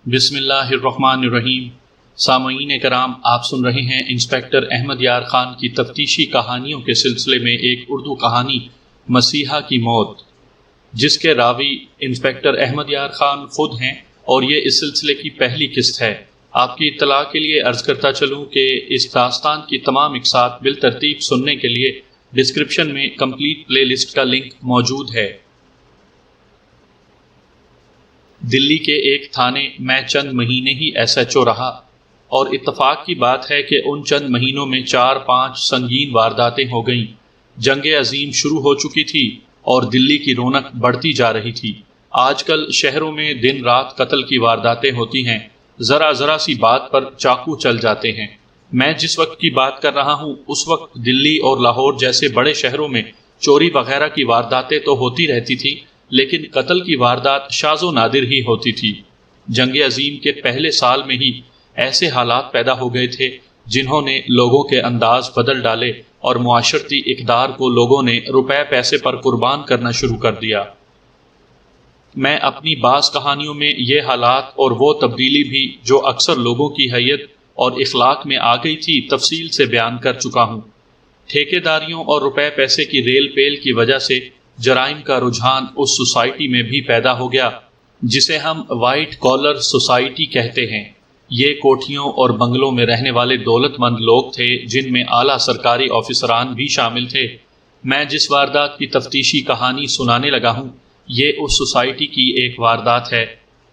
بسم اللہ الرحمن الرحیم۔ سامعین کرام، آپ سن رہے ہیں انسپکٹر احمد یار خان کی تفتیشی کہانیوں کے سلسلے میں ایک اردو کہانی مسیحا کی موت، جس کے راوی انسپکٹر احمد یار خان خود ہیں، اور یہ اس سلسلے کی پہلی قسط ہے۔ آپ کی اطلاع کے لیے عرض کرتا چلوں کہ اس داستان کی تمام اقساط بالترتیب سننے کے لیے ڈسکرپشن میں کمپلیٹ پلے لسٹ کا لنک موجود ہے۔ دلی کے ایک تھانے میں چند مہینے ہی ایس ایچ او رہا، اور اتفاق کی بات ہے کہ ان چند مہینوں میں 4-5 سنگین وارداتیں ہو گئیں۔ جنگ عظیم شروع ہو چکی تھی اور دلی کی رونق بڑھتی جا رہی تھی۔ آج کل شہروں میں دن رات قتل کی وارداتیں ہوتی ہیں، ذرا سی بات پر چاقو چل جاتے ہیں۔ میں جس وقت کی بات کر رہا ہوں اس وقت دلی اور لاہور جیسے بڑے شہروں میں چوری وغیرہ کی وارداتیں تو ہوتی رہتی تھی، لیکن قتل کی واردات شاذ و نادر ہی ہوتی تھی۔ جنگ عظیم کے پہلے سال میں ہی ایسے حالات پیدا ہو گئے تھے جنہوں نے لوگوں کے انداز بدل ڈالے اور معاشرتی اقدار کو لوگوں نے روپے پیسے پر قربان کرنا شروع کر دیا۔ میں اپنی بعض کہانیوں میں یہ حالات اور وہ تبدیلی بھی جو اکثر لوگوں کی حیت اور اخلاق میں آ گئی تھی تفصیل سے بیان کر چکا ہوں۔ ٹھیکیداریوں اور روپے پیسے کی ریل پیل کی وجہ سے جرائم کا رجحان اس سوسائٹی میں بھی پیدا ہو گیا جسے ہم وائٹ کالر سوسائٹی کہتے ہیں۔ یہ کوٹھیوں اور بنگلوں میں رہنے والے دولت مند لوگ تھے جن میں اعلیٰ سرکاری آفیسران بھی شامل تھے۔ میں جس واردات کی تفتیشی کہانی سنانے لگا ہوں یہ اس سوسائٹی کی ایک واردات ہے۔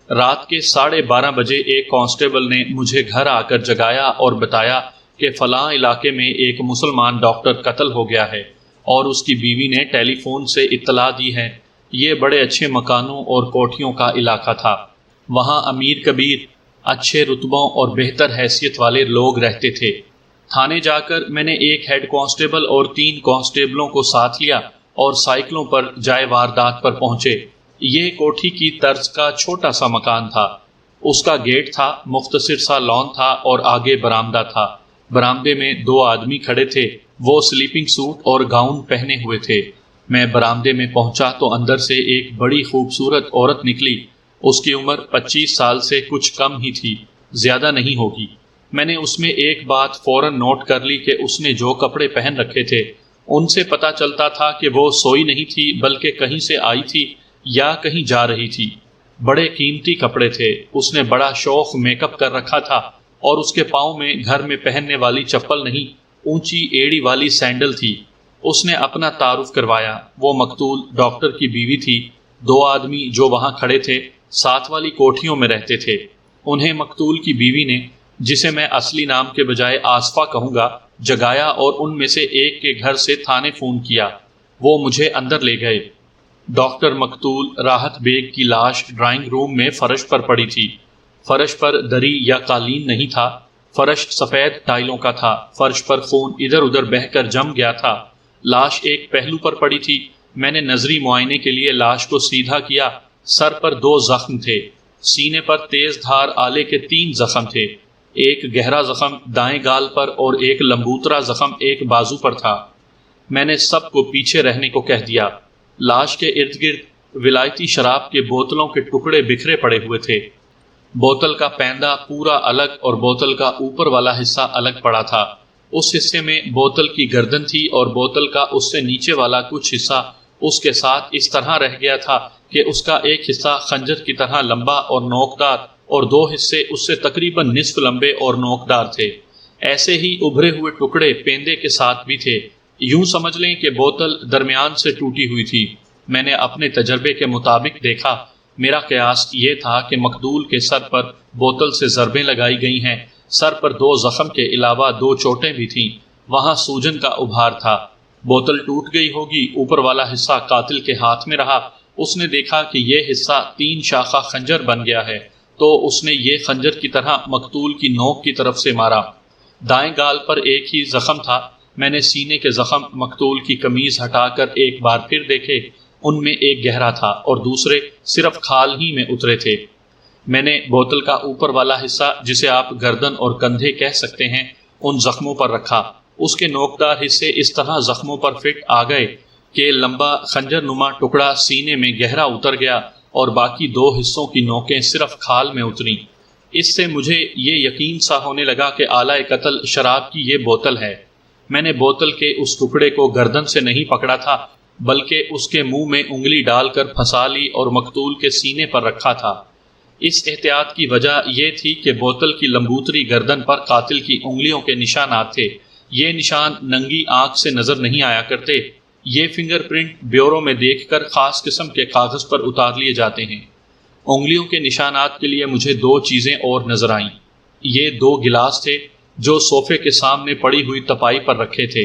رات کے 12:30 بجے ایک کانسٹیبل نے مجھے گھر آ کر جگایا اور بتایا کہ فلاں علاقے میں ایک مسلمان ڈاکٹر قتل ہو گیا ہے اور اس کی بیوی نے ٹیلی فون سے اطلاع دی ہے۔ یہ بڑے اچھے مکانوں اور کوٹھیوں کا علاقہ تھا، وہاں امیر کبیر، اچھے رتبوں اور بہتر حیثیت والے لوگ رہتے تھے۔ تھانے جا کر میں نے ایک ہیڈ کانسٹیبل اور 3 کانسٹیبلوں کو ساتھ لیا اور سائیکلوں پر جائے واردات پر پہنچے۔ یہ کوٹھی کی طرز کا چھوٹا سا مکان تھا۔ اس کا گیٹ تھا، مختصر سا لان تھا اور آگے برآمدہ تھا۔ برآمدے میں 2 آدمی کھڑے تھے، وہ سلیپنگ سوٹ اور گاؤن پہنے ہوئے تھے۔ میں برآمدے میں پہنچا تو اندر سے ایک بڑی خوبصورت عورت نکلی۔ اس کی عمر 25 سال سے کچھ کم ہی تھی، زیادہ نہیں ہوگی۔ میں نے اس میں ایک بات فوراً نوٹ کر لی کہ اس نے جو کپڑے پہن رکھے تھے ان سے پتہ چلتا تھا کہ وہ سوئی نہیں تھی بلکہ کہیں سے آئی تھی یا کہیں جا رہی تھی۔ بڑے قیمتی کپڑے تھے، اس نے بڑا شوق میک اپ کر رکھا تھا اور اس کے پاؤں میں گھر میں پہننے والی چپل نہیں، اونچی ایڑی والی سینڈل تھی۔ اس نے اپنا تعارف کروایا، وہ مقتول ڈاکٹر کی بیوی تھی۔ 2 آدمی جو وہاں کھڑے تھے ساتھ والی کوٹھیوں میں رہتے تھے۔ انہیں مقتول کی بیوی نے، جسے میں اصلی نام کے بجائے آصفہ کہوں گا، جگایا اور ان میں سے ایک کے گھر سے تھانے فون کیا۔ وہ مجھے اندر لے گئے۔ ڈاکٹر مقتول راحت بیگ کی لاش ڈرائنگ روم میں فرش پر پڑی تھی۔ فرش پر دری یا قالین نہیں تھا، فرش سفید ٹائلوں کا تھا۔ فرش پر خون ادھر ادھر بہہ کر جم گیا تھا۔ لاش ایک پہلو پر پڑی تھی۔ میں نے نظری معائنے کے لیے لاش کو سیدھا کیا۔ سر پر 2 زخم تھے، سینے پر تیز دھار آلے کے 3 زخم تھے، ایک گہرا زخم دائیں گال پر اور ایک لمبوترا زخم ایک بازو پر تھا۔ میں نے سب کو پیچھے رہنے کو کہہ دیا۔ لاش کے ارد گرد ولایتی شراب کے بوتلوں کے ٹکڑے بکھرے پڑے ہوئے تھے۔ بوتل کا پیندہ پورا الگ اور بوتل کا اوپر والا حصہ الگ پڑا تھا۔ اس حصے میں بوتل کی گردن تھی اور بوتل کا اس سے نیچے والا کچھ حصہ اس کے ساتھ اس طرح رہ گیا تھا کہ اس کا ایک حصہ خنجر کی طرح لمبا اور نوکدار اور 2 حصے اس سے تقریباً نصف لمبے اور نوکدار تھے۔ ایسے ہی ابھرے ہوئے ٹکڑے پیندے کے ساتھ بھی تھے۔ یوں سمجھ لیں کہ بوتل درمیان سے ٹوٹی ہوئی تھی۔ میں نے اپنے تجربے کے مطابق دیکھا۔ میرا قیاس یہ تھا کہ مقتول کے سر پر بوتل سے ضربیں لگائی گئی ہیں۔ سر پر 2 زخم کے علاوہ 2 چوٹیں بھی تھیں، وہاں سوجن کا ابھار تھا۔ بوتل ٹوٹ گئی ہوگی، اوپر والا حصہ قاتل کے ہاتھ میں رہا۔ اس نے دیکھا کہ یہ حصہ 3 شاخہ خنجر بن گیا ہے تو اس نے یہ خنجر کی طرح مقتول کی نوک کی طرف سے مارا۔ دائیں گال پر ایک ہی زخم تھا۔ میں نے سینے کے زخم مقتول کی قمیض ہٹا کر ایک بار پھر دیکھے، ان میں ایک گہرا تھا اور دوسرے صرف کھال ہی میں اترے تھے۔ میں نے بوتل کا اوپر والا حصہ، جسے آپ گردن اور کندھے کہہ سکتے ہیں، ان زخموں پر رکھا۔ اس کے نوکدار حصے اس طرح زخموں پر فٹ آ گئے کہ لمبا خنجر نما ٹکڑا سینے میں گہرا اتر گیا اور باقی 2 حصوں کی نوکیں صرف کھال میں اتریں۔ اس سے مجھے یہ یقین سا ہونے لگا کہ آلہ قتل شراب کی یہ بوتل ہے۔ میں نے بوتل کے اس ٹکڑے کو گردن سے نہیں پکڑا تھا بلکہ اس کے منہ میں انگلی ڈال کر پھنسا لی اور مقتول کے سینے پر رکھا تھا۔ اس احتیاط کی وجہ یہ تھی کہ بوتل کی لمبوتری گردن پر قاتل کی انگلیوں کے نشانات تھے۔ یہ نشان ننگی آنکھ سے نظر نہیں آیا کرتے، یہ فنگر پرنٹ بیورو میں دیکھ کر خاص قسم کے کاغذ پر اتار لیے جاتے ہیں۔ انگلیوں کے نشانات کے لیے مجھے دو چیزیں اور نظر آئیں۔ یہ دو گلاس تھے جو صوفے کے سامنے پڑی ہوئی تپائی پر رکھے تھے۔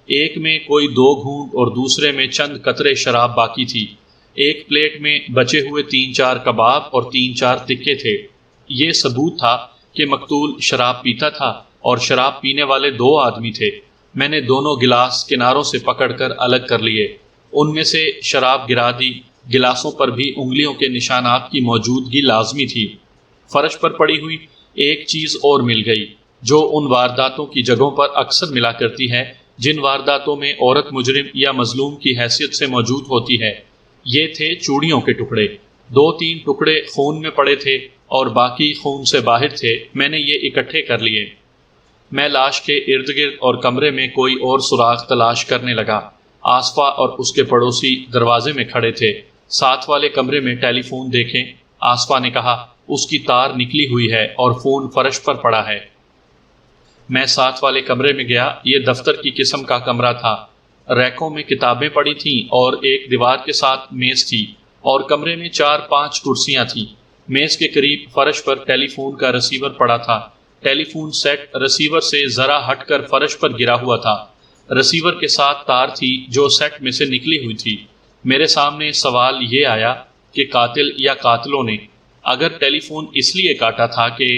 ایک میں کوئی 2 گھونٹ اور دوسرے میں چند قطرے شراب باقی تھی۔ ایک پلیٹ میں بچے ہوئے 3-4 کباب اور 3-4 تکے تھے۔ یہ ثبوت تھا کہ مقتول شراب پیتا تھا اور شراب پینے والے 2 آدمی تھے۔ میں نے دونوں گلاس کناروں سے پکڑ کر الگ کر لیے، ان میں سے شراب گرا دی۔ گلاسوں پر بھی انگلیوں کے نشانات کی موجودگی لازمی تھی۔ فرش پر پڑی ہوئی ایک چیز اور مل گئی جو ان وارداتوں کی جگہوں پر اکثر ملا کرتی ہے جن وارداتوں میں عورت مجرم یا مظلوم کی حیثیت سے موجود ہوتی ہے۔ یہ تھے چوڑیوں کے ٹکڑے۔ 2-3 ٹکڑے خون میں پڑے تھے اور باقی خون سے باہر تھے۔ میں نے یہ اکٹھے کر لیے۔ میں لاش کے ارد گرد اور کمرے میں کوئی اور سراغ تلاش کرنے لگا۔ آصفہ اور اس کے پڑوسی دروازے میں کھڑے تھے۔ ساتھ والے کمرے میں ٹیلی فون دیکھیں، آصفہ نے کہا۔ اس کی تار نکلی ہوئی ہے اور فون فرش پر پڑا ہے۔ میں ساتھ والے کمرے میں گیا۔ یہ دفتر کی قسم کا کمرہ تھا۔ ریکوں میں کتابیں پڑی تھیں اور ایک دیوار کے ساتھ میز تھی اور کمرے میں 4-5 کرسیاں تھیں۔ میز کے قریب فرش پر ٹیلی فون کا رسیور پڑا تھا۔ ٹیلی فون سیٹ رسیور سے ذرا ہٹ کر فرش پر گرا ہوا تھا۔ رسیور کے ساتھ تار تھی جو سیٹ میں سے نکلی ہوئی تھی۔ میرے سامنے سوال یہ آیا کہ قاتل یا قاتلوں نے اگر ٹیلی فون اس لیے کاٹا تھا کہ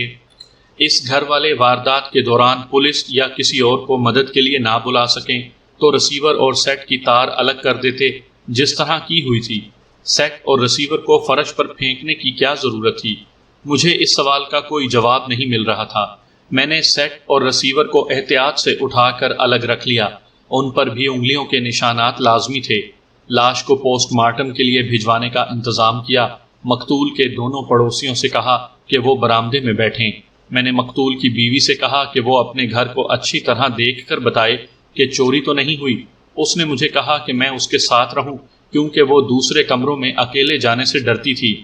اس گھر والے واردات کے دوران پولیس یا کسی اور کو مدد کے لیے نہ بلا سکیں تو رسیور اور سیٹ کی تار الگ کر دیتے جس طرح کی ہوئی تھی۔ سیٹ اور رسیور کو فرش پر پھینکنے کی کیا ضرورت تھی؟ مجھے اس سوال کا کوئی جواب نہیں مل رہا تھا۔ میں نے سیٹ اور رسیور کو احتیاط سے اٹھا کر الگ رکھ لیا۔ ان پر بھی انگلیوں کے نشانات لازمی تھے۔ لاش کو پوسٹ مارٹم کے لیے بھجوانے کا انتظام کیا۔ مقتول کے دونوں پڑوسیوں سے کہا کہ وہ برآمدے میں بیٹھیں۔ میں نے مقتول کی بیوی سے کہا کہ وہ اپنے گھر کو اچھی طرح دیکھ کر بتائے کہ چوری تو نہیں ہوئی۔ اس نے مجھے کہا کہ میں اس کے ساتھ رہوں کیونکہ وہ دوسرے کمروں میں اکیلے جانے سے ڈرتی تھی۔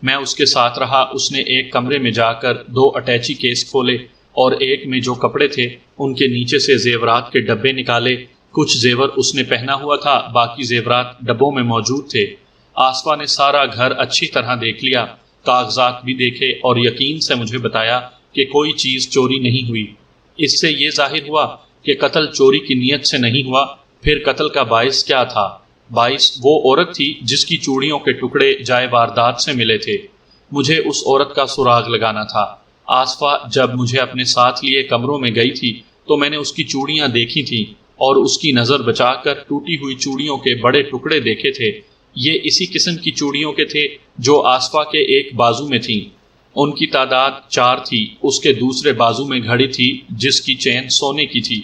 میں اس کے ساتھ رہا۔ اس نے ایک کمرے میں جا کر 2 اٹیچی کیس کھولے اور ایک میں جو کپڑے تھے ان کے نیچے سے زیورات کے ڈبے نکالے۔ کچھ زیور اس نے پہنا ہوا تھا، باقی زیورات ڈبوں میں موجود تھے۔ آصفہ نے سارا گھر اچھی طرح دیکھ لیا، کاغذات بھی دیکھے اور یقین سے مجھے بتایا کہ کوئی چیز چوری نہیں ہوئی۔ اس سے یہ ظاہر ہوا کہ قتل چوری کی نیت سے نہیں ہوا۔ پھر قتل کا باعث کیا تھا؟ باعث وہ عورت تھی جس کی چوڑیوں کے ٹکڑے جائے واردات سے ملے تھے۔ مجھے اس عورت کا سراغ لگانا تھا۔ آصفہ جب مجھے اپنے ساتھ لیے کمروں میں گئی تھی تو میں نے اس کی چوڑیاں دیکھی تھیں اور اس کی نظر بچا کر ٹوٹی ہوئی چوڑیوں کے بڑے ٹکڑے دیکھے تھے۔ یہ اسی قسم کی چوڑیوں کے تھے جو آصفہ کے ایک بازو میں تھیں۔ ان کی تعداد 4 تھی۔ اس کے دوسرے بازو میں گھڑی تھی جس کی چین سونے کی تھی۔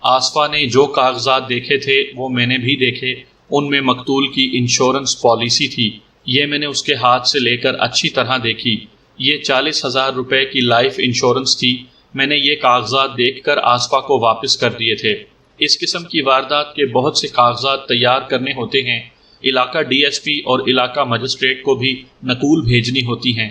آصفہ نے جو کاغذات دیکھے تھے وہ میں نے بھی دیکھے۔ ان میں مقتول کی انشورنس پالیسی تھی۔ یہ میں نے اس کے ہاتھ سے لے کر اچھی طرح دیکھی۔ یہ 40,000 روپے کی لائف انشورنس تھی۔ میں نے یہ کاغذات دیکھ کر آصفہ کو واپس کر دیے تھے۔ اس قسم کی واردات کے بہت سے کاغذات تیار کرنے ہوتے ہیں۔ علاقہ ڈی ایس پی اور علاقہ مجسٹریٹ کو بھی نقول بھیجنی ہوتی ہیں۔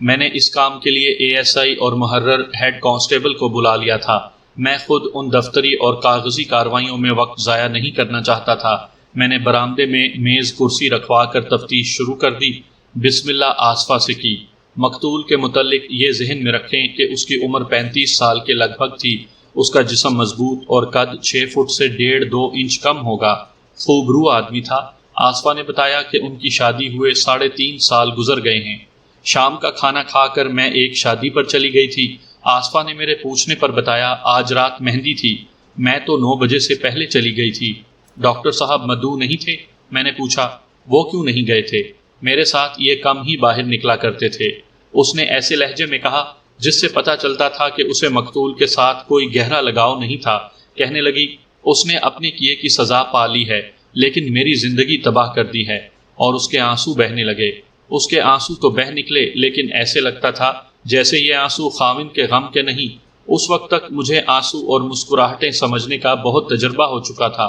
میں نے اس کام کے لیے اے ایس آئی اور محرر ہیڈ کانسٹیبل کو بلا لیا تھا۔ میں خود ان دفتری اور کاغذی کارروائیوں میں وقت ضائع نہیں کرنا چاہتا تھا۔ میں نے برآمدے میں میز کرسی رکھوا کر تفتیش شروع کر دی۔ بسم اللہ آصفہ سے کی۔ مقتول کے متعلق یہ ذہن میں رکھیں کہ اس کی عمر 35 سال کے لگ بھگ تھی۔ اس کا جسم مضبوط اور قد 6 فٹ سے 1.5-2 انچ کم ہوگا۔ خوبرو آدمی تھا۔ آصفہ نے بتایا کہ ان کی شادی ہوئے 3.5 سال گزر گئے ہیں۔ شام کا کھانا کھا کر میں ایک شادی پر چلی گئی تھی۔ آصفہ نے میرے پوچھنے پر بتایا آج رات مہندی تھی۔ میں تو 9 بجے سے پہلے چلی گئی تھی۔ ڈاکٹر صاحب مدعو نہیں تھے؟ میں نے پوچھا۔ وہ کیوں نہیں گئے تھے؟ میرے ساتھ یہ کم ہی باہر نکلا کرتے تھے۔ اس نے ایسے لہجے میں کہا جس سے پتہ چلتا تھا کہ اسے مقتول کے ساتھ کوئی گہرا لگاؤ نہیں تھا۔ کہنے لگی اس نے اپنے کیے کی سزا پا لی ہے لیکن میری زندگی تباہ کر دی ہے، اور اس کے آنسو بہنے لگے۔ اس کے آنسو تو بہہ نکلے لیکن ایسے لگتا تھا جیسے یہ آنسو خاوند کے غم کے نہیں۔ اس وقت تک مجھے آنسو اور مسکراہٹیں سمجھنے کا بہت تجربہ ہو چکا تھا۔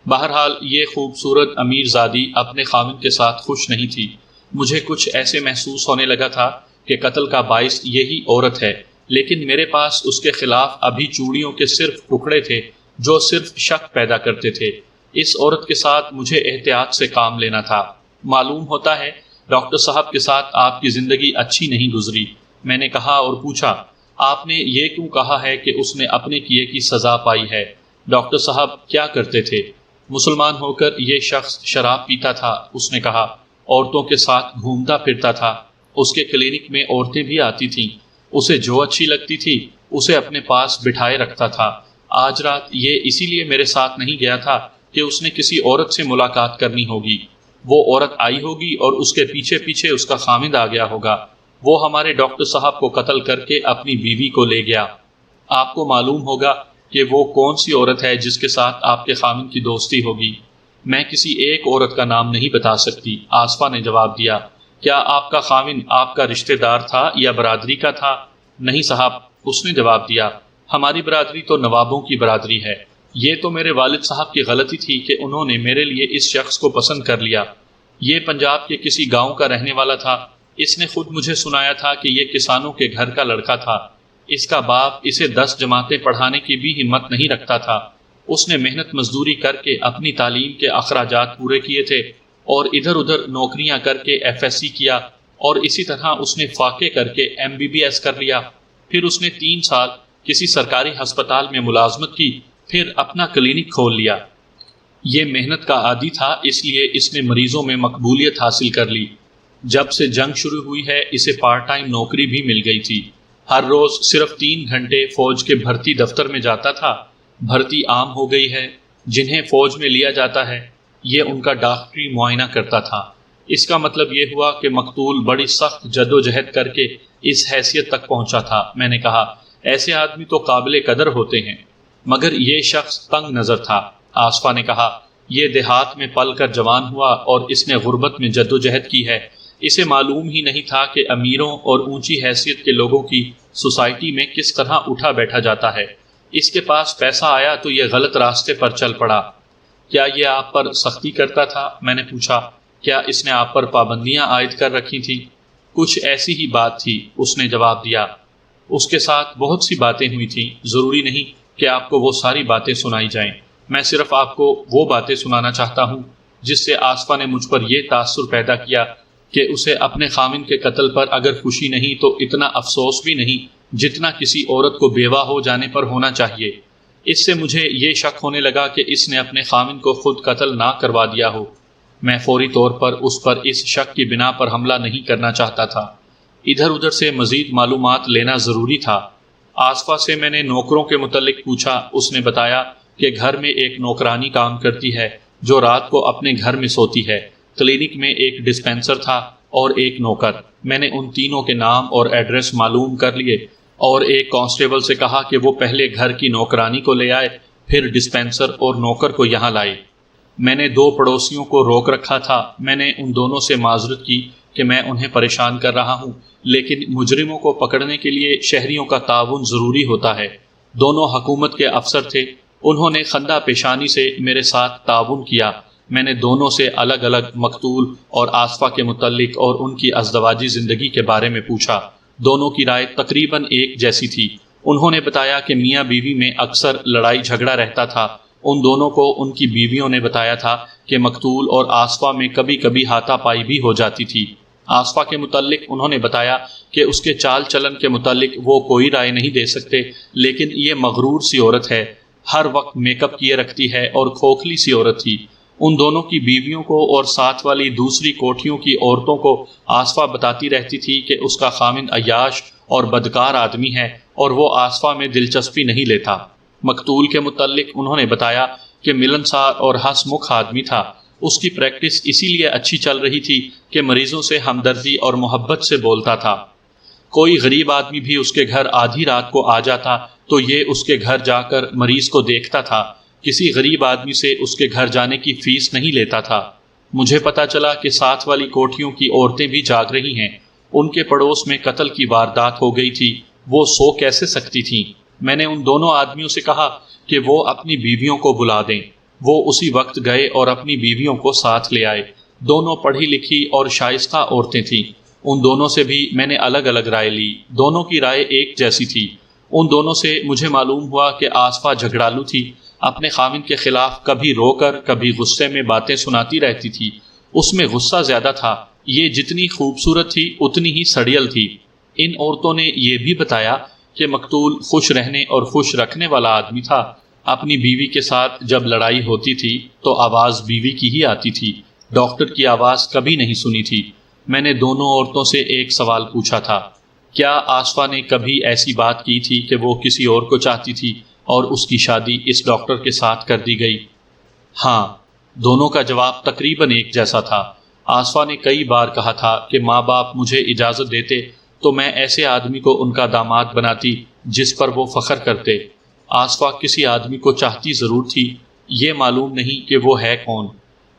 بہرحال یہ خوبصورت امیر زادی اپنے خاوند کے ساتھ خوش نہیں تھی۔ مجھے کچھ ایسے محسوس ہونے لگا تھا کہ قتل کا باعث یہی عورت ہے، لیکن میرے پاس اس کے خلاف ابھی چوڑیوں کے صرف ٹکڑے تھے جو صرف شک پیدا کرتے تھے۔ اس عورت کے ساتھ مجھے احتیاط سے کام لینا تھا۔ معلوم ہوتا ہے ڈاکٹر صاحب کے ساتھ آپ کی زندگی اچھی نہیں گزری، میں نے کہا اور پوچھا، آپ نے یہ کیوں کہا ہے کہ اس نے اپنے کیے کی سزا پائی ہے؟ ڈاکٹر صاحب کیا کرتے تھے؟ مسلمان ہو کر یہ شخص شراب پیتا تھا، اس نے کہا، عورتوں کے ساتھ گھومتا پھرتا تھا، اس کے کلینک میں عورتیں بھی آتی تھیں، اسے جو اچھی لگتی تھی اسے اپنے پاس بٹھائے رکھتا تھا۔ آج رات یہ اسی لیے میرے ساتھ نہیں گیا تھا کہ اس نے کسی عورت سے ملاقات کرنی ہوگی، وہ عورت آئی ہوگی اور اس کے پیچھے پیچھے اس کا خاوند آ گیا ہوگا، وہ ہمارے ڈاکٹر صاحب کو قتل کر کے اپنی بیوی کو لے گیا۔ آپ کو معلوم ہوگا کہ وہ کون سی عورت ہے جس کے ساتھ آپ کے خاوند کی دوستی ہوگی؟ میں کسی ایک عورت کا نام نہیں بتا سکتی، آصفہ نے جواب دیا۔ کیا آپ کا خاوند آپ کا رشتہ دار تھا یا برادری کا تھا؟ نہیں صاحب، اس نے جواب دیا، ہماری برادری تو نوابوں کی برادری ہے۔ یہ تو میرے والد صاحب کی غلطی تھی کہ انہوں نے میرے لیے اس شخص کو پسند کر لیا۔ یہ پنجاب کے کسی گاؤں کا رہنے والا تھا، اس نے خود مجھے سنایا تھا کہ یہ کسانوں کے گھر کا لڑکا تھا، اس کا باپ اسے 10 جماعتیں پڑھانے کی بھی ہمت نہیں رکھتا تھا، اس نے محنت مزدوری کر کے اپنی تعلیم کے اخراجات پورے کیے تھے اور ادھر ادھر نوکریاں کر کے FSC کیا، اور اسی طرح اس نے فاقے کر کے MBBS کر لیا، پھر اس نے 3 سال کسی سرکاری ہسپتال میں ملازمت کی، پھر اپنا کلینک کھول لیا۔ یہ محنت کا عادی تھا، اس لیے اس نے مریضوں میں مقبولیت حاصل کر لی۔ جب سے جنگ شروع ہوئی ہے اسے پارٹ ٹائم نوکری بھی مل گئی تھی، ہر روز صرف 3 گھنٹے فوج کے بھرتی دفتر میں جاتا تھا۔ بھرتی عام ہو گئی ہے، جنہیں فوج میں لیا جاتا ہے یہ ان کا ڈاکٹری معائنہ کرتا تھا۔ اس کا مطلب یہ ہوا کہ مقتول بڑی سخت جدوجہد کر کے اس حیثیت تک پہنچا تھا۔ میں نے کہا، ایسے آدمی تو قابل قدر ہوتے ہیں، مگر یہ شخص تنگ نظر تھا۔ آصفہ نے کہا، یہ دیہات میں پل کر جوان ہوا اور اس نے غربت میں جدوجہد کی ہے، اسے معلوم ہی نہیں تھا کہ امیروں اور اونچی حیثیت کے لوگوں کی سوسائٹی میں کس طرح اٹھا بیٹھا جاتا ہے۔ اس کے پاس پیسہ آیا تو یہ غلط راستے پر چل پڑا۔ کیا یہ آپ پر سختی کرتا تھا؟ میں نے پوچھا، کیا اس نے آپ پر پابندیاں عائد کر رکھی تھیں؟ کچھ ایسی ہی بات تھی، اس نے جواب دیا۔ اس کے ساتھ بہت سی باتیں ہوئی تھیں، ضروری نہیں کہ آپ کو وہ ساری باتیں سنائی جائیں، میں صرف آپ کو وہ باتیں سنانا چاہتا ہوں جس سے آصفہ نے مجھ پر یہ تاثر پیدا کیا کہ اسے اپنے خاوند کے قتل پر اگر خوشی نہیں تو اتنا افسوس بھی نہیں جتنا کسی عورت کو بیوہ ہو جانے پر ہونا چاہیے۔ اس سے مجھے یہ شک ہونے لگا کہ اس نے اپنے خاوند کو خود قتل نہ کروا دیا ہو۔ میں فوری طور پر اس شک کی بنا پر حملہ نہیں کرنا چاہتا تھا، ادھر ادھر سے مزید معلومات لینا ضروری تھا۔ آصفہ سے میں نے نوکروں کے متعلق پوچھا، اس نے بتایا کہ گھر میں ایک نوکرانی کام کرتی ہے جو رات کو اپنے گھر میں سوتی ہے، کلینک میں ایک ڈسپینسر تھا اور ایک نوکر۔ میں نے ان تینوں کے نام اور ایڈریس معلوم کر لیے اور ایک کانسٹیبل سے کہا کہ وہ پہلے گھر کی نوکرانی کو لے آئے، پھر ڈسپینسر اور نوکر کو یہاں لائے۔ میں نے 2 پڑوسیوں کو روک رکھا تھا، میں نے ان دونوں سے معذرت کی کہ میں انہیں پریشان کر رہا ہوں، لیکن مجرموں کو پکڑنے کے لیے شہریوں کا تعاون ضروری ہوتا ہے۔ دونوں حکومت کے افسر تھے، انہوں نے خندہ پیشانی سے میرے ساتھ تعاون کیا۔ میں نے دونوں سے الگ الگ مقتول اور آصفہ کے متعلق اور ان کی ازدواجی زندگی کے بارے میں پوچھا۔ دونوں کی رائے تقریباً ایک جیسی تھی۔ انہوں نے بتایا کہ میاں بیوی میں اکثر لڑائی جھگڑا رہتا تھا۔ ان دونوں کو ان کی بیویوں نے بتایا تھا کہ مقتول اور آصفہ میں کبھی کبھی ہاتھا پائی بھی ہو جاتی تھی۔ آصفہ کے متعلق انہوں نے بتایا کہ اس کے چال چلن کے متعلق وہ کوئی رائے نہیں دے سکتے، لیکن یہ مغرور سی عورت ہے، ہر وقت میک اپ کیے رکھتی ہے اور کھوکھلی سی عورت تھی۔ ان دونوں کی بیویوں کو اور ساتھ والی دوسری کوٹھیوں کی عورتوں کو آصفہ بتاتی رہتی تھی کہ اس کا خاوند عیاش اور بدکار آدمی ہے اور وہ آصفہ میں دلچسپی نہیں لیتا۔ مقتول کے متعلق انہوں نے بتایا کہ ملنسار اور ہنس مکھ آدمی تھا، اس کی پریکٹس اسی لیے اچھی چل رہی تھی کہ مریضوں سے ہمدردی اور محبت سے بولتا تھا۔ کوئی غریب آدمی بھی اس کے گھر آدھی رات کو آ جاتا تو یہ اس کے گھر جا کر مریض کو دیکھتا تھا، کسی غریب آدمی سے اس کے گھر جانے کی فیس نہیں لیتا تھا۔ مجھے پتا چلا کہ ساتھ والی کوٹھیوں کی عورتیں بھی جاگ رہی ہیں، ان کے پڑوس میں قتل کی واردات ہو گئی تھی، وہ سو کیسے سکتی تھیں؟ میں نے ان دونوں آدمیوں سے کہا کہ وہ اپنی بیویوں کو بلا دیں۔ وہ اسی وقت گئے اور اپنی بیویوں کو ساتھ لے آئے۔ دونوں پڑھی لکھی اور شائستہ عورتیں تھیں۔ ان دونوں سے بھی میں نے الگ الگ رائے لی، دونوں کی رائے ایک جیسی تھی۔ ان دونوں سے مجھے معلوم ہوا کہ آصفہ جھگڑالو تھی، اپنے خاوند کے خلاف کبھی رو کر کبھی غصے میں باتیں سناتی رہتی تھی۔ اس میں غصہ زیادہ تھا، یہ جتنی خوبصورت تھی اتنی ہی سڑیل تھی۔ ان عورتوں نے یہ بھی بتایا کہ مقتول خوش رہنے اور خوش رکھنے والا آدمی تھا۔ اپنی بیوی کے ساتھ جب لڑائی ہوتی تھی تو آواز بیوی کی ہی آتی تھی، ڈاکٹر کی آواز کبھی نہیں سنی تھی۔ میں نے دونوں عورتوں سے ایک سوال پوچھا تھا، کیا آصفہ نے کبھی ایسی بات کی تھی کہ وہ کسی اور کو چاہتی تھی اور اس کی شادی اس ڈاکٹر کے ساتھ کر دی گئی؟ ہاں، دونوں کا جواب تقریباً ایک جیسا تھا۔ آصفہ نے کئی بار کہا تھا کہ ماں باپ مجھے اجازت دیتے تو میں ایسے آدمی کو ان کا داماد بناتی جس پر وہ فخر کرتے۔ آصفہ کسی آدمی کو چاہتی ضرور تھی، یہ معلوم نہیں کہ وہ ہے کون۔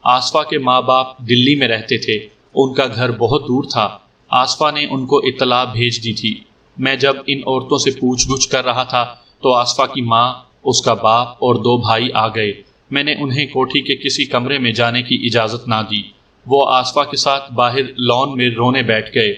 آصفہ کے ماں باپ دلی میں رہتے تھے، ان کا گھر بہت دور تھا۔ آصفہ نے ان کو اطلاع بھیج دی تھی۔ میں جب ان عورتوں سے پوچھ گچھ کر رہا تھا تو آصفہ کی ماں، اس کا باپ اور دو بھائی آ گئے۔ میں نے انہیں کوٹھی کے کسی کمرے میں جانے کی اجازت نہ دی۔ وہ آصفہ کے ساتھ باہر لان میں رونے بیٹھ گئے۔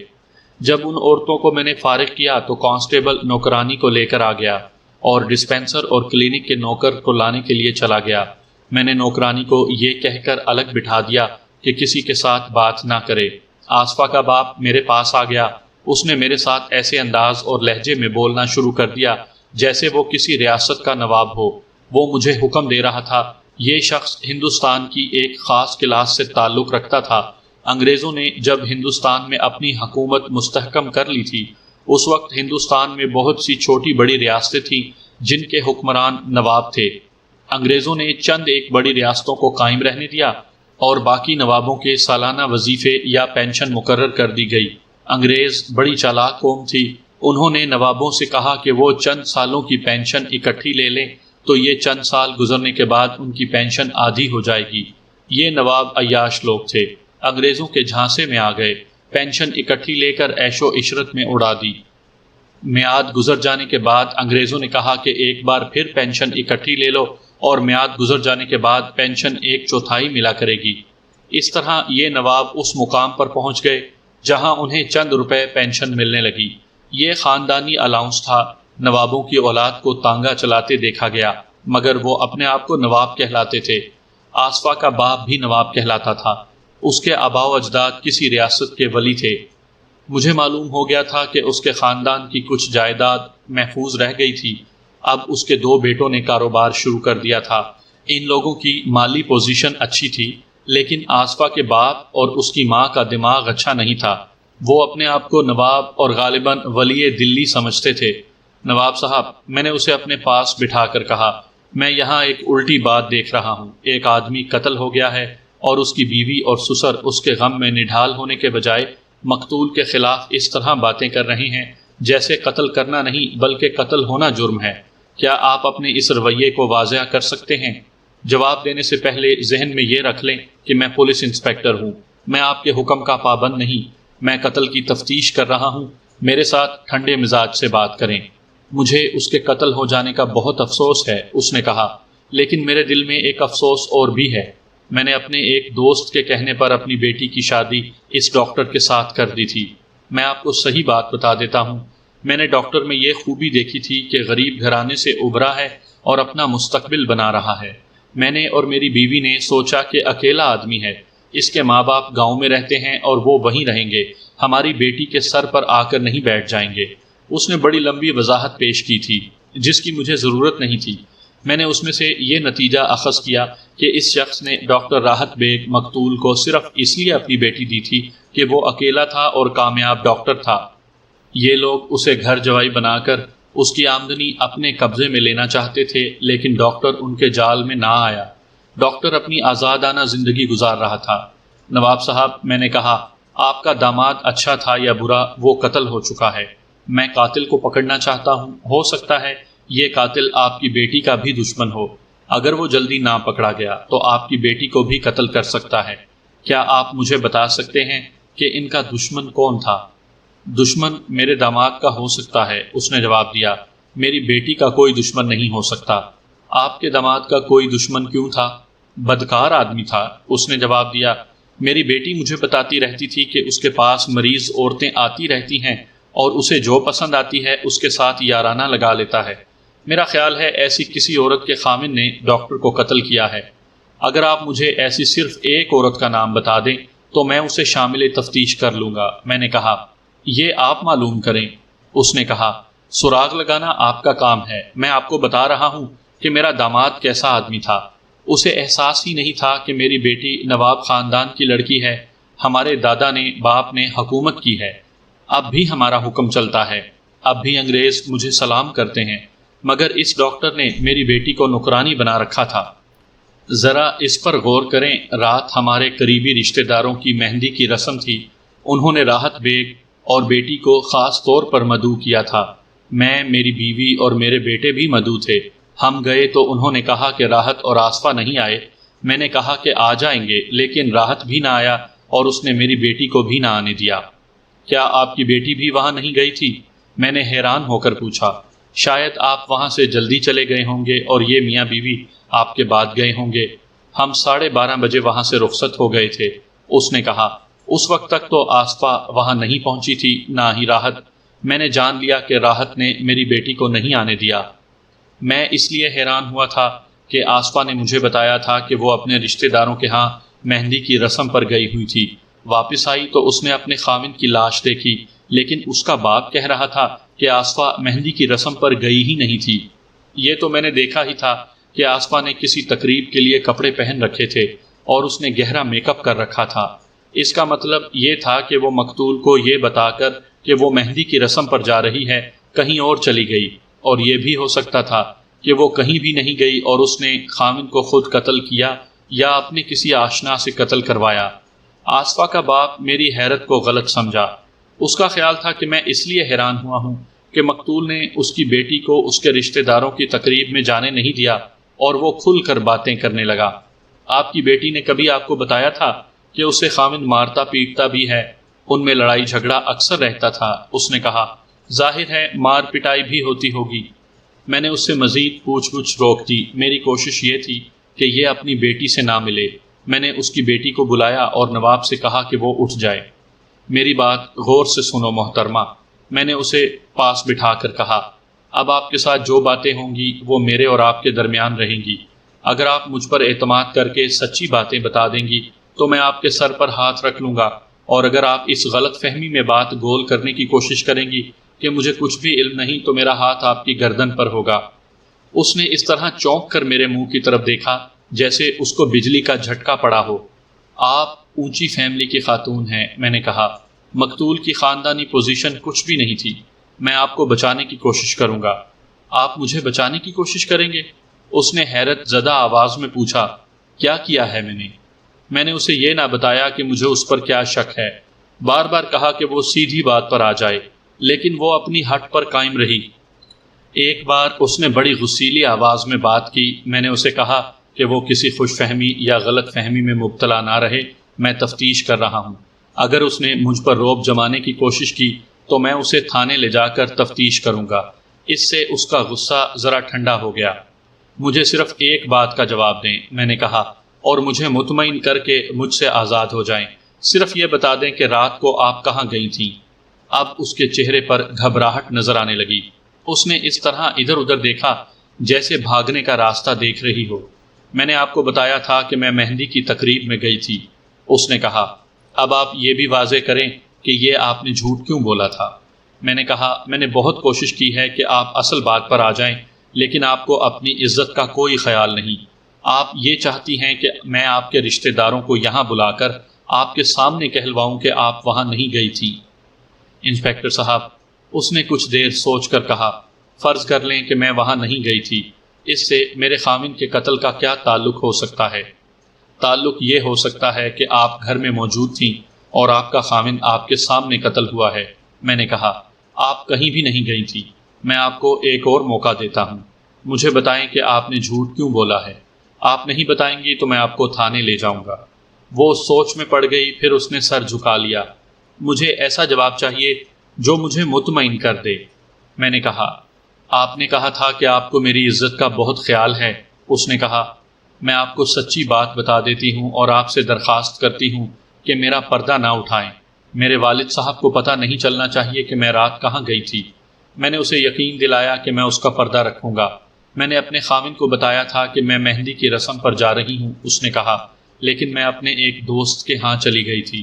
جب ان عورتوں کو میں نے فارغ کیا تو کانسٹیبل نوکرانی کو لے کر آ گیا اور ڈسپینسر اور کلینک کے نوکر کو لانے کے لیے چلا گیا۔ میں نے نوکرانی کو یہ کہہ کر الگ بٹھا دیا کہ کسی کے ساتھ بات نہ کرے۔ آصفہ کا باپ میرے پاس آ گیا۔ اس نے میرے ساتھ ایسے انداز اور لہجے میں بولنا شروع کر دیا جیسے وہ کسی ریاست کا نواب ہو۔ وہ مجھے حکم دے رہا تھا۔ یہ شخص ہندوستان کی ایک خاص کلاس سے تعلق رکھتا تھا۔ انگریزوں نے جب ہندوستان میں اپنی حکومت مستحکم کر لی تھی، اس وقت ہندوستان میں بہت سی چھوٹی بڑی ریاستیں تھیں جن کے حکمران نواب تھے۔ انگریزوں نے چند ایک بڑی ریاستوں کو قائم رہنے دیا اور باقی نوابوں کے سالانہ وظیفے یا پینشن مقرر کر دی گئی۔ انگریز بڑی چالاک قوم تھی۔ انہوں نے نوابوں سے کہا کہ وہ چند سالوں کی پینشن اکٹھی لے لیں تو یہ چند سال گزرنے کے بعد ان کی پینشن آدھی ہو جائے گی۔ یہ نواب عیاش لوگ تھے، انگریزوں کے جھانسے میں آ گئے، پینشن اکٹھی لے کر عیش و عشرت میں اڑا دی۔ میعاد گزر جانے کے بعد انگریزوں نے کہا کہ ایک بار پھر پینشن اکٹھی لے لو اور میعاد گزر جانے کے بعد پینشن 1/4 ملا کرے گی۔ اس طرح یہ نواب اس مقام پر پہنچ گئے جہاں انہیں چند روپے پینشن ملنے لگی۔ یہ خاندانی الاؤنس تھا۔ نوابوں کی اولاد کو تانگا چلاتے دیکھا گیا، مگر وہ اپنے آپ کو نواب کہلاتے تھے۔ آصفہ کا باپ بھی نواب کہلاتا تھا۔ اس کے آباء و اجداد کسی ریاست کے ولی تھے۔ مجھے معلوم ہو گیا تھا کہ اس کے خاندان کی کچھ جائیداد محفوظ رہ گئی تھی۔ اب اس کے 2 بیٹوں نے کاروبار شروع کر دیا تھا۔ ان لوگوں کی مالی پوزیشن اچھی تھی، لیکن آصفہ کے باپ اور اس کی ماں کا دماغ اچھا نہیں تھا۔ وہ اپنے آپ کو نواب اور غالباً ولی دلی سمجھتے تھے۔ نواب صاحب، میں نے اسے اپنے پاس بٹھا کر کہا، میں یہاں ایک الٹی بات دیکھ رہا ہوں۔ ایک آدمی قتل ہو گیا ہے اور اس کی بیوی اور سسر اس کے غم میں نڈھال ہونے کے بجائے مقتول کے خلاف اس طرح باتیں کر رہے ہیں جیسے قتل کرنا نہیں بلکہ قتل ہونا جرم ہے۔ کیا آپ اپنے اس رویے کو واضح کر سکتے ہیں؟ جواب دینے سے پہلے ذہن میں یہ رکھ لیں کہ میں پولیس انسپکٹر ہوں، میں آپ کے حکم کا پابند نہیں، میں قتل کی تفتیش کر رہا ہوں۔ میرے ساتھ ٹھنڈے مزاج سے بات کریں۔ مجھے اس کے قتل ہو جانے کا بہت افسوس ہے، اس نے کہا، لیکن میرے دل میں ایک افسوس اور بھی ہے۔ میں نے اپنے ایک دوست کے کہنے پر اپنی بیٹی کی شادی اس ڈاکٹر کے ساتھ کر دی تھی۔ میں آپ کو صحیح بات بتا دیتا ہوں، میں نے ڈاکٹر میں یہ خوبی دیکھی تھی کہ غریب گھرانے سے ابھرا ہے اور اپنا مستقبل بنا رہا ہے۔ میں نے اور میری بیوی نے سوچا کہ اکیلا آدمی ہے، اس کے ماں باپ گاؤں میں رہتے ہیں اور وہ وہیں رہیں گے، ہماری بیٹی کے سر پر آ کر نہیں بیٹھ جائیں گے۔ اس نے بڑی لمبی وضاحت پیش کی تھی جس کی مجھے ضرورت نہیں تھی۔ میں نے اس میں سے یہ نتیجہ اخذ کیا کہ اس شخص نے ڈاکٹر راحت بیگ مقتول کو صرف اس لیے اپنی بیٹی دی تھی کہ وہ اکیلا تھا اور کامیاب ڈاکٹر تھا۔ یہ لوگ اسے گھر جوائی بنا کر اس کی آمدنی اپنے قبضے میں لینا چاہتے تھے، لیکن ڈاکٹر ان کے جال میں نہ آیا۔ ڈاکٹر اپنی آزادانہ زندگی گزار رہا تھا۔ نواب صاحب، میں نے کہا، آپ کا داماد اچھا تھا یا برا، وہ قتل ہو چکا ہے۔ میں قاتل کو پکڑنا چاہتا ہوں، ہو سکتا ہے یہ قاتل آپ کی بیٹی کا بھی دشمن ہو۔ اگر وہ جلدی نہ پکڑا گیا تو آپ کی بیٹی کو بھی قتل کر سکتا ہے۔ کیا آپ مجھے بتا سکتے ہیں کہ ان کا دشمن کون تھا؟ دشمن میرے داماد کا ہو سکتا ہے، اس نے جواب دیا، میری بیٹی کا کوئی دشمن نہیں ہو سکتا۔ آپ کے داماد کا کوئی دشمن کیوں تھا؟ بدکار آدمی تھا، اس نے جواب دیا، میری بیٹی مجھے بتاتی رہتی تھی کہ اس کے پاس مریض عورتیں آتی رہتی ہیں اور اسے جو پسند آتی ہے اس کے ساتھ یارانہ لگا لیتا ہے۔ میرا خیال ہے ایسی کسی عورت کے خامن نے ڈاکٹر کو قتل کیا ہے۔ اگر آپ مجھے ایسی صرف ایک عورت کا نام بتا دیں تو میں اسے شامل تفتیش کر لوں گا۔ میں نے کہا، یہ آپ معلوم کریں۔ اس نے کہا، سراغ لگانا آپ کا کام ہے، میں آپ کو بتا رہا ہوں کہ میرا داماد کیسا آدمی تھا۔ اسے احساس ہی نہیں تھا کہ میری بیٹی نواب خاندان کی لڑکی ہے، ہمارے دادا نے باپ نے حکومت کی ہے، اب بھی ہمارا حکم چلتا ہے، اب بھی انگریز مجھے سلام کرتے ہیں، مگر اس ڈاکٹر نے میری بیٹی کو نوکرانی بنا رکھا تھا۔ ذرا اس پر غور کریں، رات ہمارے قریبی رشتہ داروں کی مہندی کی رسم تھی، انہوں نے راحت بیگ اور بیٹی کو خاص طور پر مدعو کیا تھا، میں، میری بیوی اور میرے بیٹے بھی مدعو تھے۔ ہم گئے تو انہوں نے کہا کہ راحت اور آصفہ نہیں آئے، میں نے کہا کہ آ جائیں گے، لیکن راحت بھی نہ آیا اور اس نے میری بیٹی کو بھی نہ آنے دیا۔ کیا آپ کی بیٹی بھی وہاں نہیں گئی تھی؟ میں نے حیران ہو کر پوچھا۔ شاید آپ وہاں سے جلدی چلے گئے ہوں گے اور یہ میاں بیوی آپ کے بعد گئے ہوں گے۔ ہم 12:30 بجے وہاں سے رخصت ہو گئے تھے، اس نے کہا۔ اس وقت تک تو آصفہ وہاں نہیں پہنچی تھی، نہ ہی راحت۔ میں نے جان لیا کہ راحت نے میری بیٹی کو نہیں آنے دیا۔ میں اس لیے حیران ہوا تھا کہ آصفہ نے مجھے بتایا تھا کہ وہ اپنے رشتہ داروں کے ہاں مہندی کی رسم پر گئی ہوئی تھی۔ واپس آئی تو اس نے اپنے خاوند کی لاش دیکھی، لیکن اس کا باپ کہہ رہا تھا کہ آصفہ مہندی کی رسم پر گئی ہی نہیں تھی۔ یہ تو میں نے دیکھا ہی تھا کہ آصفہ نے کسی تقریب کے لیے کپڑے پہن رکھے تھے اور اس نے گہرا میک اپ کر رکھا تھا۔ اس کا مطلب یہ تھا کہ وہ مقتول کو یہ بتا کر کہ وہ مہندی کی رسم پر جا رہی ہے کہیں اور چلی گئی، اور یہ بھی ہو سکتا تھا کہ وہ کہیں بھی نہیں گئی اور اس نے خاوند کو خود قتل کیا یا اپنے کسی آشنا سے قتل کروایا۔ آصفہ کا باپ میری حیرت کو غلط سمجھا۔ اس کا خیال تھا کہ میں اس لیے حیران ہوا ہوں کہ مقتول نے اس کی بیٹی کو اس کے رشتہ داروں کی تقریب میں جانے نہیں دیا اور وہ کھل کر باتیں کرنے لگا۔ آپ کی بیٹی نے کبھی آپ کو بتایا تھا کہ اسے خاوند مارتا پیٹتا بھی ہے، ان میں لڑائی جھگڑا اکثر رہتا تھا؟ اس نے کہا، ظاہر ہے مار پٹائی بھی ہوتی ہوگی۔ میں نے اس سے مزید پوچھ گچھ روک دی۔ میری کوشش یہ تھی کہ یہ اپنی بیٹی سے نہ ملے۔ میں نے اس کی بیٹی کو بلایا اور نواب سے کہا کہ وہ اٹھ جائے۔ میری بات غور سے سنو محترمہ، میں نے اسے پاس بٹھا کر کہا، اب آپ کے ساتھ جو باتیں ہوں گی وہ میرے اور آپ کے درمیان رہیں گی۔ اگر آپ مجھ پر اعتماد کر کے سچی باتیں بتا دیں گی تو میں آپ کے سر پر ہاتھ رکھ لوں گا، اور اگر آپ اس غلط فہمی میں بات گول کرنے کی کوشش کریں گی کہ مجھے کچھ بھی علم نہیں تو میرا ہاتھ آپ کی گردن پر ہوگا۔ اس نے اس طرح چونک کر میرے منہ کی طرف دیکھا جیسے اس کو بجلی کا جھٹکا پڑا ہو۔ آپ اونچی فیملی کی خاتون ہیں، میں نے کہا، مقتول کی خاندانی پوزیشن کچھ بھی نہیں تھی، میں آپ کو بچانے کی کوشش کروں گا۔ آپ مجھے بچانے کی کوشش کریں گے؟ اس نے حیرت زدہ آواز میں پوچھا، کیا کیا ہے میں نے اسے یہ نہ بتایا کہ مجھے اس پر کیا شک ہے، بار بار کہا کہ وہ سیدھی بات پر آ جائے، لیکن وہ اپنی ہٹ پر قائم رہی۔ ایک بار اس نے بڑی غصیلی آواز میں بات کی۔ میں نے اسے کہا کہ وہ کسی خوش فہمی یا غلط فہمی میں مبتلا نہ رہے، میں تفتیش کر رہا ہوں۔ اگر اس نے مجھ پر رعب جمانے کی کوشش کی تو میں اسے تھانے لے جا کر تفتیش کروں گا۔ اس سے اس کا غصہ ذرا ٹھنڈا ہو گیا۔ مجھے صرف ایک بات کا جواب دیں، میں نے کہا، اور مجھے مطمئن کر کے مجھ سے آزاد ہو جائیں۔ صرف یہ بتا دیں کہ رات کو آپ کہاں گئی تھیں۔ اب اس کے چہرے پر گھبراہٹ نظر آنے لگی۔ اس نے اس طرح ادھر ادھر دیکھا جیسے بھاگنے کا راستہ دیکھ رہی ہو۔ میں نے آپ کو بتایا تھا کہ میں مہندی کی تقریب میں گئی تھی، اس نے کہا۔ اب آپ یہ بھی واضح کریں کہ یہ آپ نے جھوٹ کیوں بولا تھا؟ میں نے کہا، میں نے بہت کوشش کی ہے کہ آپ اصل بات پر آ جائیں، لیکن آپ کو اپنی عزت کا کوئی خیال نہیں۔ آپ یہ چاہتی ہیں کہ میں آپ کے رشتہ داروں کو یہاں بلا کر آپ کے سامنے کہلواؤں کہ آپ وہاں نہیں گئی تھی۔ انسپکٹر صاحب، اس نے کچھ دیر سوچ کر کہا، فرض کر لیں کہ میں وہاں نہیں گئی تھی، اس سے میرے خاوند کے قتل کا کیا تعلق ہو سکتا ہے؟ تعلق یہ ہو سکتا ہے کہ آپ گھر میں موجود تھیں اور آپ کا خاوند آپ کے سامنے قتل ہوا ہے۔ میں نے کہا، آپ کہیں بھی نہیں گئی تھی۔ میں آپ کو ایک اور موقع دیتا ہوں، مجھے بتائیں کہ آپ نے جھوٹ کیوں بولا ہے۔ آپ نہیں بتائیں گی تو میں آپ کو تھانے لے جاؤں گا۔ وہ سوچ میں پڑ گئی، پھر اس نے سر جھکا لیا۔ مجھے ایسا جواب چاہیے جو مجھے مطمئن کر دے۔ میں نے کہا، آپ نے کہا تھا کہ آپ کو میری عزت کا بہت خیال ہے۔ اس نے کہا، میں آپ کو سچی بات بتا دیتی ہوں اور آپ سے درخواست کرتی ہوں کہ میرا پردہ نہ اٹھائیں۔ میرے والد صاحب کو پتہ نہیں چلنا چاہیے کہ میں رات کہاں گئی تھی۔ میں نے اسے یقین دلایا کہ میں اس کا پردہ رکھوں گا۔ میں نے اپنے خاوند کو بتایا تھا کہ میں مہندی کی رسم پر جا رہی ہوں۔ اس نے کہا، لیکن میں اپنے ایک دوست کے ہاں چلی گئی تھی۔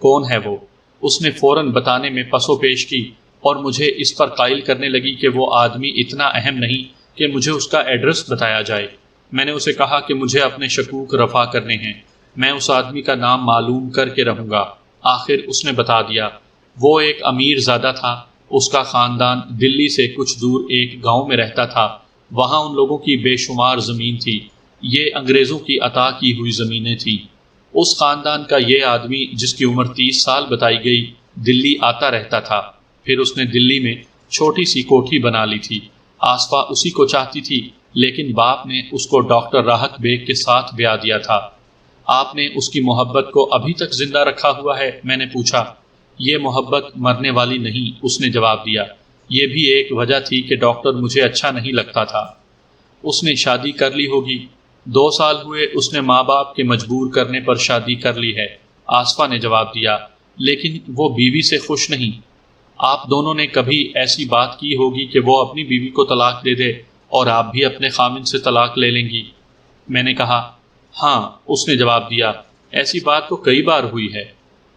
کون ہے وہ؟ اس نے فوراً بتانے میں پس و پیش کی اور مجھے اس پر قائل کرنے لگی کہ وہ آدمی اتنا اہم نہیں کہ مجھے اس کا ایڈریس بتایا جائے۔ میں نے اسے کہا کہ مجھے اپنے شکوک رفع کرنے ہیں، میں اس آدمی کا نام معلوم کر کے رہوں گا۔ آخر اس نے بتا دیا، وہ ایک امیر زادہ تھا۔ اس کا خاندان دلی سے کچھ دور ایک گاؤں میں رہتا تھا۔ وہاں ان لوگوں کی بے شمار زمین تھی۔ یہ انگریزوں کی عطا کی ہوئی زمینیں تھیں۔ اس خاندان کا یہ آدمی، جس کی عمر 30 سال بتائی گئی، دلی آتا رہتا تھا۔ پھر اس نے دلی میں چھوٹی سی کوٹھی بنا لی تھی۔ آصفا اسی کو چاہتی تھی، لیکن باپ نے اس کو ڈاکٹر راحت بیگ کے ساتھ بیاہ دیا تھا۔ آپ نے اس کی محبت کو ابھی تک زندہ رکھا ہوا ہے؟ میں نے پوچھا۔ یہ محبت مرنے والی نہیں، اس نے جواب دیا۔ یہ بھی ایک وجہ تھی کہ ڈاکٹر مجھے اچھا نہیں لگتا تھا۔ اس نے شادی کر لی ہوگی۔ 2 سال ہوئے اس نے ماں باپ کے مجبور کرنے پر شادی کر لی ہے، آصفا نے جواب دیا۔ لیکن وہ بیوی سے خوش نہیں۔ آپ دونوں نے کبھی ایسی بات کی ہوگی کہ وہ اپنی بیوی کو طلاق دے دے اور آپ بھی اپنے خاوند سے طلاق لے لیں گی؟ میں نے کہا، ہاں، اس نے جواب دیا، ایسی بات تو کئی بار ہوئی ہے۔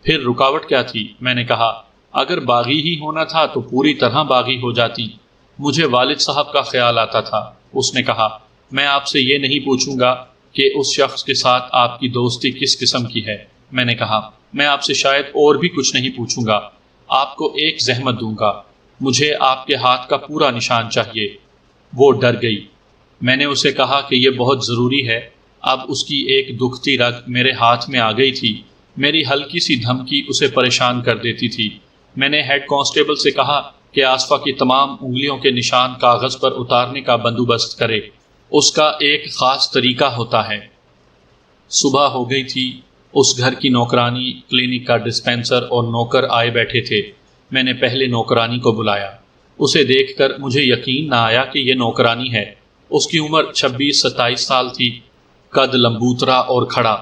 پھر رکاوٹ کیا تھی؟ میں نے کہا، اگر باغی ہی ہونا تھا تو پوری طرح باغی ہو جاتی۔ مجھے والد صاحب کا خیال آتا تھا۔ اس نے کہا، میں آپ سے یہ نہیں پوچھوں گا کہ اس شخص کے ساتھ آپ کی دوستی کس قسم کی ہے۔ میں نے کہا، میں آپ سے شاید اور بھی کچھ نہیں پوچھوں گا۔ آپ کو ایک زحمت دوں گا، مجھے آپ کے ہاتھ کا پورا نشان چاہیے۔ وہ ڈر گئی۔ میں نے اسے کہا کہ یہ بہت ضروری ہے۔ اب اس کی ایک دکھتی رگ میرے ہاتھ میں آ گئی تھی۔ میری ہلکی سی دھمکی اسے پریشان کر دیتی تھی۔ میں نے ہیڈ کانسٹیبل سے کہا کہ آصفا کی تمام انگلیوں کے نشان کاغذ پر اتارنے کا بندوبست کرے۔ اس کا ایک خاص طریقہ ہوتا ہے۔ صبح ہو گئی تھی۔ اس گھر کی نوکرانی، کلینک کا ڈسپینسر اور نوکر آئے بیٹھے تھے۔ میں نے پہلے نوکرانی کو بلایا۔ اسے دیکھ کر مجھے یقین نہ آیا کہ یہ نوکرانی ہے۔ اس کی عمر 26-27 سال تھی۔ قد لمبوترا اور کھڑا،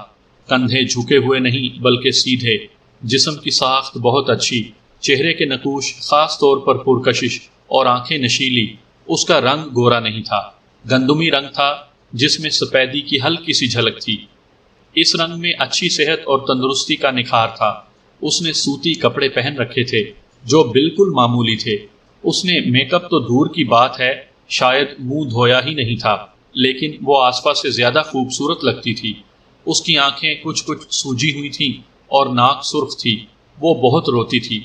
کندھے جھکے ہوئے نہیں بلکہ سیدھے، جسم کی ساخت بہت اچھی، چہرے کے نقوش خاص طور پر پرکشش اور آنکھیں نشیلی۔ اس کا رنگ گورا نہیں تھا، گندمی رنگ تھا جس میں سفیدی کی ہلکی سی جھلک تھی۔ اس رنگ میں اچھی صحت اور تندرستی کا نکھار تھا۔ اس نے سوتی کپڑے پہن رکھے تھے جو بالکل معمولی تھے۔ اس نے میک اپ تو دور کی بات ہے، شاید منہ دھویا ہی نہیں تھا، لیکن وہ آصفا سے زیادہ خوبصورت لگتی تھی۔ اس کی آنکھیں کچھ سوجی ہوئی تھیں اور ناک سرخ تھی۔ وہ بہت روتی تھی۔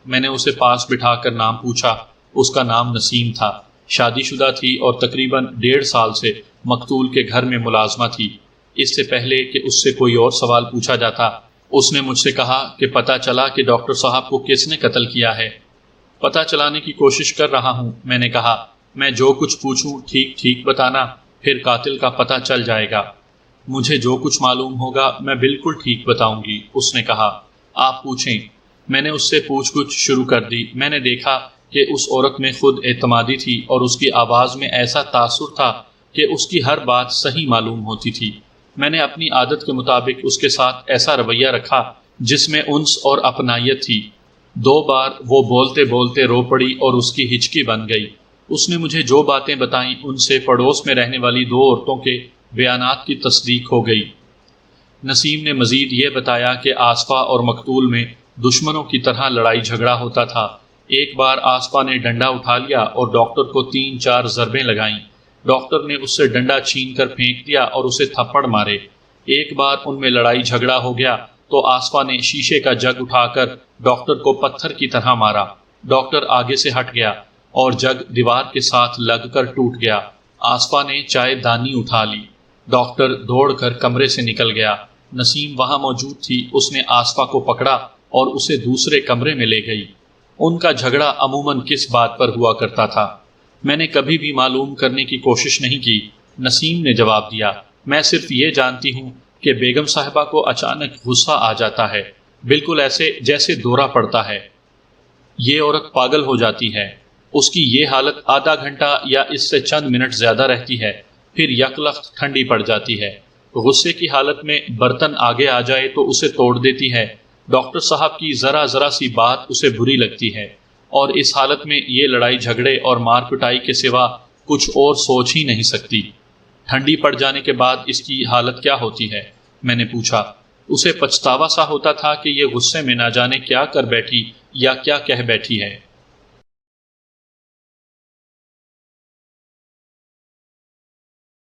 میں نے اسے پاس بٹھا کر نام پوچھا۔ اس کا نام نسیم تھا۔ شادی شدہ تھی اور تقریباً 1.5 سال سے مقتول کے گھر میں ملازمہ تھی۔ اس سے پہلے کہ اس سے کوئی اور سوال پوچھا جاتا، اس نے مجھ سے کہا کہ پتہ چلا کہ ڈاکٹر صاحب کو کس نے قتل کیا ہے۔ پتہ چلانے کی کوشش کر رہا ہوں، میں نے کہا۔ میں جو کچھ پوچھوں ٹھیک ٹھیک بتانا، پھر قاتل کا پتہ چل جائے گا۔ مجھے جو کچھ معلوم ہوگا میں بالکل ٹھیک بتاؤں گی، اس نے کہا۔ آپ پوچھیں۔ میں نے اس سے پوچھ گچھ شروع کر دی۔ میں نے دیکھا کہ اس عورت میں خود اعتمادی تھی اور اس کی آواز میں ایسا تاثر تھا کہ اس کی ہر بات صحیح معلوم ہوتی تھی۔ میں نے اپنی عادت کے مطابق اس کے ساتھ ایسا رویہ رکھا جس میں انس اور اپنائیت تھی۔ 2 بار وہ بولتے بولتے رو پڑی اور اس کی ہچکی بن گئی۔ اس نے مجھے جو باتیں بتائیں ان سے پڑوس میں رہنے والی 2 عورتوں کے بیانات کی تصدیق ہو گئی۔ نسیم نے مزید یہ بتایا کہ آصفا اور مقتول میں دشمنوں کی طرح لڑائی جھگڑا ہوتا تھا۔ ایک بار آصفا نے ڈنڈا اٹھا لیا اور ڈاکٹر کو 3-4 ضربیں لگائیں۔ ڈاکٹر نے اس سے ڈنڈا چھین کر پھینک دیا اور اسے تھپڑ مارے۔ ایک بار ان میں لڑائی جھگڑا ہو گیا تو آصفا نے شیشے کا جگ اٹھا کر ڈاکٹر کو پتھر کی طرح مارا۔ ڈاکٹر آگے سے ہٹ گیا اور جگ دیوار کے ساتھ لگ کر ٹوٹ گیا۔ آصفا نے چائے دانی اٹھا لی۔ ڈاکٹر دوڑ کر کمرے سے نکل گیا۔ نسیم وہاں موجود تھی۔ اس نے آصفا کو پکڑا اور اسے دوسرے کمرے میں لے گئی۔ ان کا جھگڑا عموماً کس بات پر ہوا کرتا تھا؟ میں نے کبھی بھی معلوم کرنے کی کوشش نہیں کی، نسیم نے جواب دیا۔ میں صرف یہ جانتی ہوں کہ بیگم صاحبہ کو اچانک غصہ آ جاتا ہے، بالکل ایسے جیسے دورہ پڑتا ہے۔ یہ عورت پاگل ہو جاتی ہے۔ اس کی یہ حالت آدھا گھنٹہ یا اس سے چند منٹ زیادہ رہتی ہے، پھر یکلخت ٹھنڈی پڑ جاتی ہے۔ غصے کی حالت میں برتن آگے آ جائے تو اسے توڑ دیتی ہے۔ ڈاکٹر صاحب کی ذرا سی بات اسے بری لگتی ہے، اور اس حالت میں یہ لڑائی جھگڑے اور مار پٹائی کے سوا کچھ اور سوچ ہی نہیں سکتی۔ ٹھنڈی پڑ جانے کے بعد اس کی حالت کیا ہوتی ہے؟ میں نے پوچھا۔ اسے پچھتاوا سا ہوتا تھا کہ یہ غصے میں نہ جانے کیا کر بیٹھی یا کیا کہہ بیٹھی ہے۔